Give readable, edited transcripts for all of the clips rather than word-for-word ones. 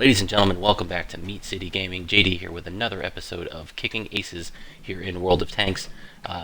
Ladies and gentlemen, welcome back to Meat City Gaming. JD here with another episode of Kicking Aces here in World of Tanks.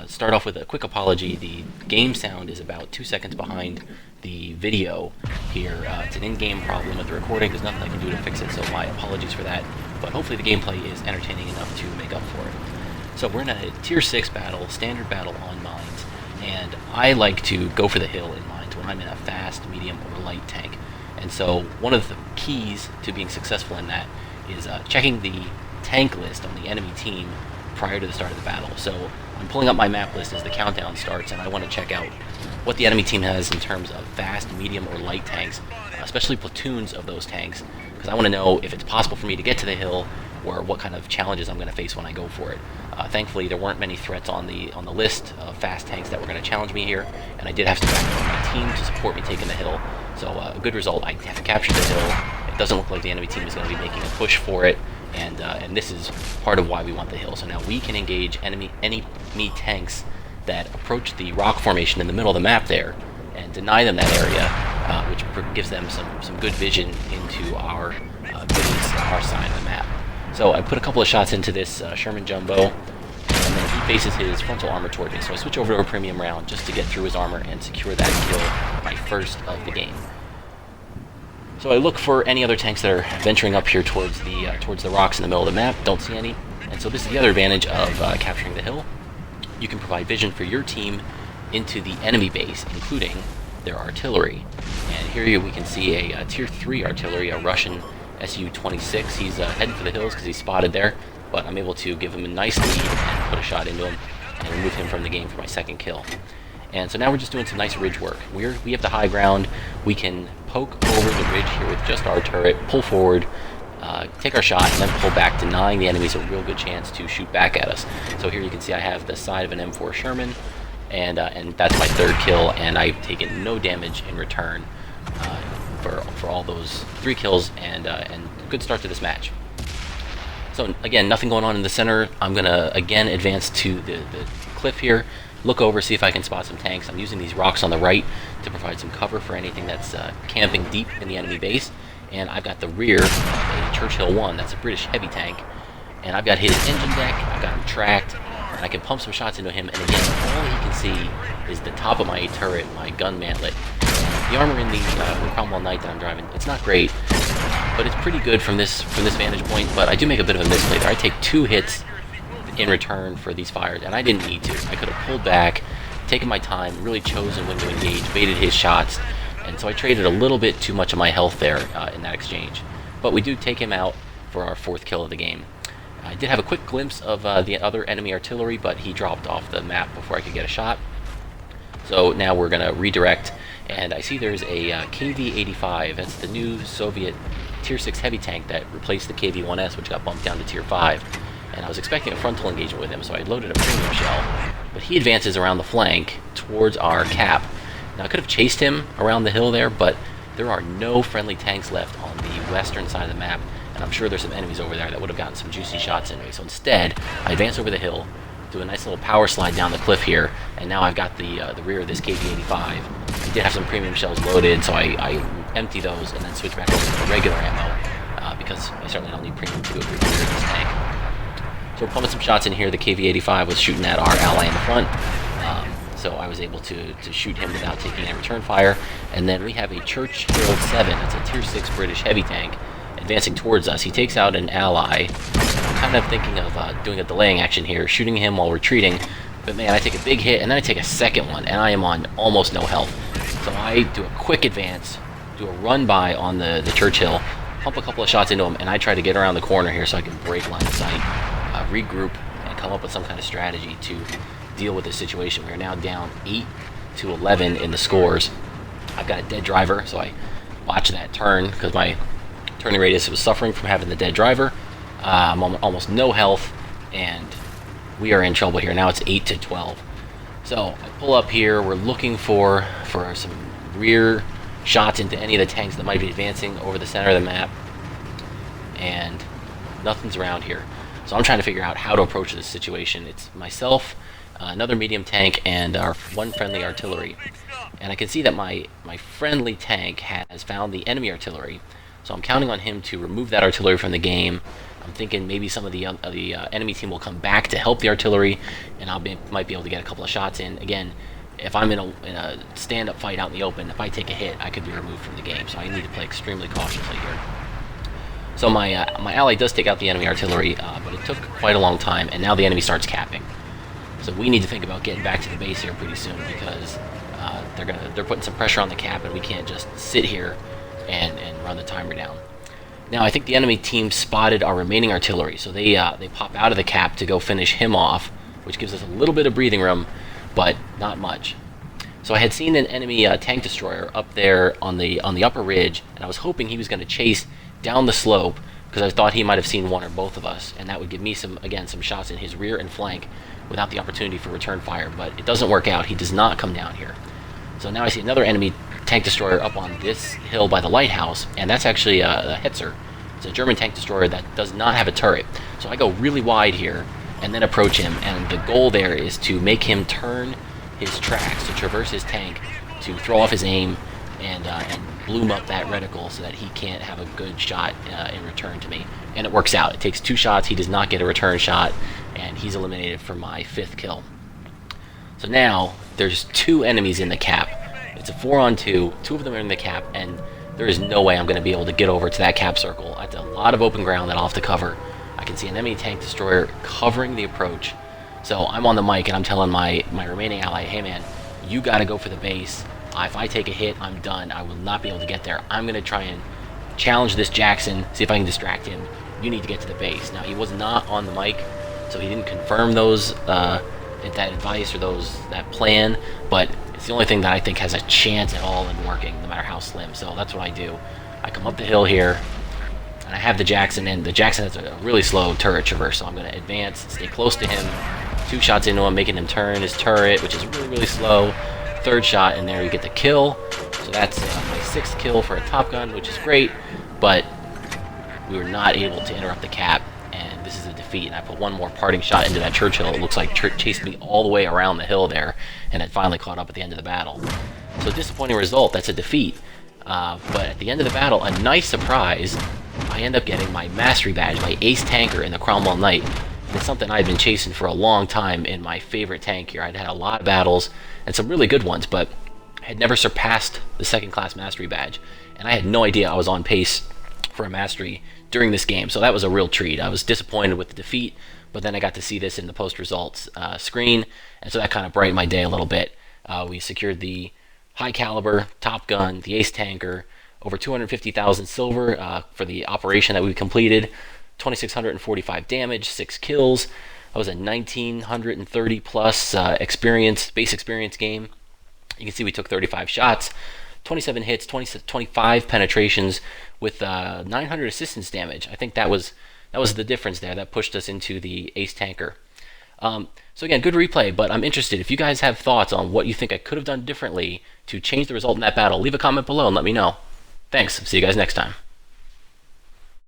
Start off with a quick apology. The game sound is about 2 seconds behind the video here. It's an in-game problem with the recording. There's nothing I can do to fix it, so my apologies for that. But hopefully the gameplay is entertaining enough to make up for it. So we're in a Tier 6 battle, standard battle on mines, and I like to go for the hill in mines when I'm in a fast, medium, or light tank. And so one of the keys to being successful in that is checking the tank list on the enemy team prior to the start of the battle. So I'm pulling up my map list as the countdown starts, and I want to check out what the enemy team has in terms of fast, medium, or light tanks, especially platoons of those tanks, because I want to know if it's possible for me to get to the hill or what kind of challenges I'm going to face when I go for it. Thankfully, there weren't many threats on the list of fast tanks that were going to challenge me here, and I did have some backup from my team to support me taking the hill. So a good result. I captured the hill. It doesn't look like the enemy team is going to be making a push for it, and this is part of why we want the hill. So now we can engage enemy tanks that approach the rock formation in the middle of the map there, and deny them that area, which gives them some good vision into our goodies, our side of the map. So I put a couple of shots into this Sherman Jumbo, and then he faces his frontal armor toward me. So I switch over to a premium round just to get through his armor and secure that kill, my first of the game. So I look for any other tanks that are venturing up here towards the rocks in the middle of the map. Don't see any. And so this is the other advantage of capturing the hill. You can provide vision for your team into the enemy base, including their artillery. And here we can see a Tier 3 artillery, a Russian Su-26. He's heading for the hills because he's spotted there, but I'm able to give him a nice lead and put a shot into him and remove him from the game for my second kill. And so now we're just doing some nice ridge work. We have the high ground. We can poke over the ridge here with just our turret, pull forward, take our shot, and then pull back, denying the enemies a real good chance to shoot back at us. So here you can see I have the side of an M4 Sherman, and that's my third kill, and I've taken no damage in return for all those 3 kills, and good start to this match. So again, nothing going on in the center. I'm gonna again advance to the cliff here, look over, see if I can spot some tanks. I'm using these rocks on the right to provide some cover for anything that's camping deep in the enemy base. And I've got the rear of a Churchill 1, that's a British heavy tank, and I've got his engine deck, I've got him tracked, and I can pump some shots into him, and again, all he can see is the top of my turret, my gun mantlet. The armor in the Cromwell Knight that I'm driving, it's not great, but it's pretty good from this vantage point, but I do make a bit of a misplay there. I take 2 hits in return for these fires, and I didn't need to. I could have pulled back, taken my time, really chosen when to engage, baited his shots, and so I traded a little bit too much of my health there in that exchange. But we do take him out for our 4th kill of the game. I did have a quick glimpse of the other enemy artillery, but he dropped off the map before I could get a shot. So now we're going to redirect, and I see there's a KV-85. That's the new Soviet Tier 6 heavy tank that replaced the KV-1S, which got bumped down to Tier 5. And I was expecting a frontal engagement with him, so I loaded a premium shell. But he advances around the flank towards our cap. Now I could have chased him around the hill there, but there are no friendly tanks left on the western side of the map, and I'm sure there's some enemies over there that would have gotten some juicy shots in me. So instead, I advance over the hill, do a nice little power slide down the cliff here, and now I've got the rear of this KV-85. I did have some premium shells loaded, so I empty those and then switch back over to the regular ammo, because I certainly don't need premium to go through the rear of this tank. So we're pumping some shots in here. The KV-85 was shooting at our ally in the front, so I was able to shoot him without taking any return fire. And then we have a Churchill 7, that's a Tier 6 British heavy tank, advancing towards us. He takes out an ally. I'm kind of thinking of doing a delaying action here, shooting him while retreating, but man, I take a big hit, and then I take a second one, and I am on almost no health. So I do a quick advance, do a run by on the Churchill, pump a couple of shots into him, and I try to get around the corner here so I can break line of sight, regroup, and come up with some kind of strategy to deal with this situation. We are now down 8-11 in the scores. I've got a dead driver, so I watch that turn because my turning radius was suffering from having the dead driver. I'm on almost no health, and we are in trouble here. Now it's 8-12. So I pull up here. We're looking for some rear shots into any of the tanks that might be advancing over the center of the map, and nothing's around here. So I'm trying to figure out how to approach this situation. It's myself, another medium tank, and our 1 friendly artillery. And I can see that my friendly tank has found the enemy artillery. So I'm counting on him to remove that artillery from the game. I'm thinking maybe some of the enemy team will come back to help the artillery, and might be able to get a couple of shots in. Again, if I'm in a stand-up fight out in the open, if I take a hit, I could be removed from the game. So I need to play extremely cautiously here. So my ally does take out the enemy artillery, but it took quite a long time, and now the enemy starts capping. So we need to think about getting back to the base here pretty soon, because they're putting some pressure on the cap, and we can't just sit here and run the timer down. Now I think the enemy team spotted our remaining artillery, so they pop out of the cap to go finish him off, which gives us a little bit of breathing room, but not much. So I had seen an enemy tank destroyer up there on the upper ridge, and I was hoping he was going to chase down the slope, because I thought he might have seen one or both of us, and that would give me some shots in his rear and flank without the opportunity for return fire. But it doesn't work out. He does not come down here. So now I see another enemy tank destroyer up on this hill by the lighthouse, and that's actually a Hetzer. It's a German tank destroyer that does not have a turret. So I go really wide here and then approach him, and the goal there is to make him turn his tracks, to traverse his tank, to throw off his aim, and bloom up that reticle so that he can't have a good shot in return to me. And it works out. It takes 2 shots. He does not get a return shot, and he's eliminated for my 5th kill. So now there's 2 enemies in the cap. It's a 4-on-2. 2 of them are in the cap, and there is no way I'm going to be able to get over to that cap circle. That's a lot of open ground that I'll have to cover. I can see an enemy tank destroyer covering the approach. So I'm on the mic, and I'm telling my remaining ally, hey man, you got to go for the base. If I take a hit, I'm done. I will not be able to get there. I'm going to try and challenge this Jackson, see if I can distract him. You need to get to the base. Now, he was not on the mic, so he didn't confirm that advice or that plan, but it's the only thing that I think has a chance at all in working, no matter how slim. So that's what I do. I come up the hill here, and I have the Jackson, and the Jackson has a really slow turret traverse, so I'm going to advance, stay close to him, 2 shots into him, making him turn his turret, which is really, really slow. 3rd shot, and there we get the kill. So that's my 6th kill for a Top Gun, which is great, but we were not able to interrupt the cap, and this is a defeat. And I put one more parting shot into that Churchill. It looks like chased me all the way around the hill there, and it finally caught up at the end of the battle. So disappointing result, that's a defeat. But at the end of the battle, a nice surprise, I end up getting my Mastery Badge, my Ace Tanker in the Cromwell Knight. It's something I'd been chasing for a long time in my favorite tank here. I'd had a lot of battles, and some really good ones, but had never surpassed the 2nd class Mastery Badge. And I had no idea I was on pace for a Mastery during this game, so that was a real treat. I was disappointed with the defeat, but then I got to see this in the post-results screen, and so that kind of brightened my day a little bit. We secured the high caliber Top Gun, the Ace Tanker, over 250,000 silver for the operation that we completed, 2,645 damage, 6 kills. That was a 1,930 plus base experience game. You can see we took 35 shots, 27 hits, 25 penetrations with 900 assistance damage. I think that was the difference there that pushed us into the Ace Tanker. So again, good replay, but I'm interested. If you guys have thoughts on what you think I could have done differently to change the result in that battle, leave a comment below and let me know. Thanks. See you guys next time.